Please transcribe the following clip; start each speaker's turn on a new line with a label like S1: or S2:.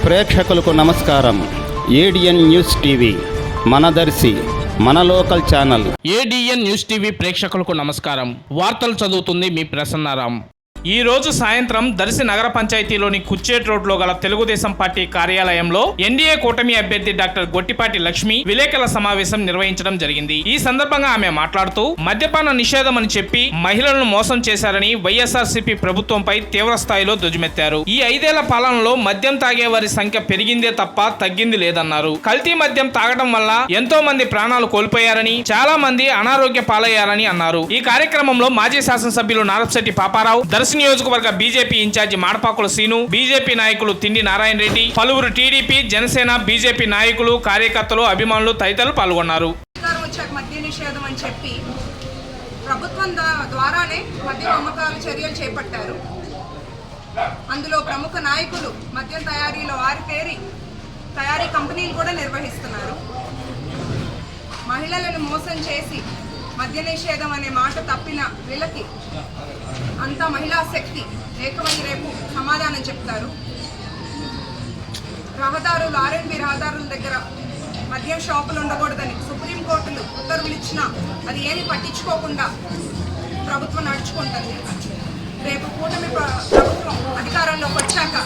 S1: ప్రేక్షకులకు నమస్కారం. ADN news TV మనదర్శి మన local channel.
S2: ADN news TV ప్రేక్షకులకు నమస్కారం. వార్తలు చదువుతుంది మీ ప్రసన్నారాం. ఈ రోజు సాయంత్రం దర్శి నగర పంచాయతీలోని కుచ్చేట్ రోడ్లో గల తెలుగుదేశం పార్టీ కార్యాలయంలో ఎన్డీఏ కూటమి అభ్యర్థి డాక్టర్ గొట్టిపాటి లక్ష్మి విలేకరుల సమావేశం నిర్వహించడం జరిగింది. ఈ సందర్భంగా ఆమె మాట్లాడుతూ మద్యపాన నిషేధం అని చెప్పి మహిళలను మోసం చేశారని వైఎస్ఆర్సీపీ ప్రభుత్వంపై తీవ్ర స్థాయిలో ధ్వజమెత్తారు. ఈ 5 ఏళ్ల పాలనలో మద్యం తాగే వారి సంఖ్య పెరిగిందే తప్ప తగ్గింది లేదన్నారు. కల్తీ మద్యం తాగడం వల్ల ఎంతో మంది ప్రాణాలు కోల్పోయారని, చాలా మంది అనారోగ్య పాలయ్యారని అన్నారు. ఈ కార్యక్రమంలో మాజీ శాసనసభ్యులు నారపశెట్టి పాపారావు, దర్శి నియోజకవర్గ BJP in-charge Madapakula Seenu, BJP నాయకులు తిండి నారాయణ రెడ్డి, పలువురు టీడీపీ, జనసేన, బీజేపీ నాయకులు, కార్యకర్తలు, అభిమానులు తదితరులు పాల్గొన్నారు.
S3: మద్య నిషేధం అని చెప్పి ప్రభుత్వం ద్వారానే మద్య అమ్మకాల చర్యలు చేపట్టారు. అందులో ప్రముఖ నాయకులు మద్యం తయారీలో ఆరితేరి తయారీ కంపెనీలు కూడా నిర్వహిస్తున్నారు. మహిళలను మోసం చేసి మద్య నిషేధం అనే మాట తప్పిన వీళ్ళకి అంతా మహిళా శక్తి ఏకమని రేపు సమాధానం చెప్తారు. రహదారులు, ఆర్ఎన్బి రహదారుల దగ్గర మద్యం షాపులు ఉండకూడదని సుప్రీంకోర్టులు ఉత్తర్వులు ఇచ్చినా అది ఏమీ పట్టించుకోకుండా ప్రభుత్వం నడుచుకుంటుంది. రేపు కూటమి ప్రభుత్వం అధికారంలోకి వచ్చాక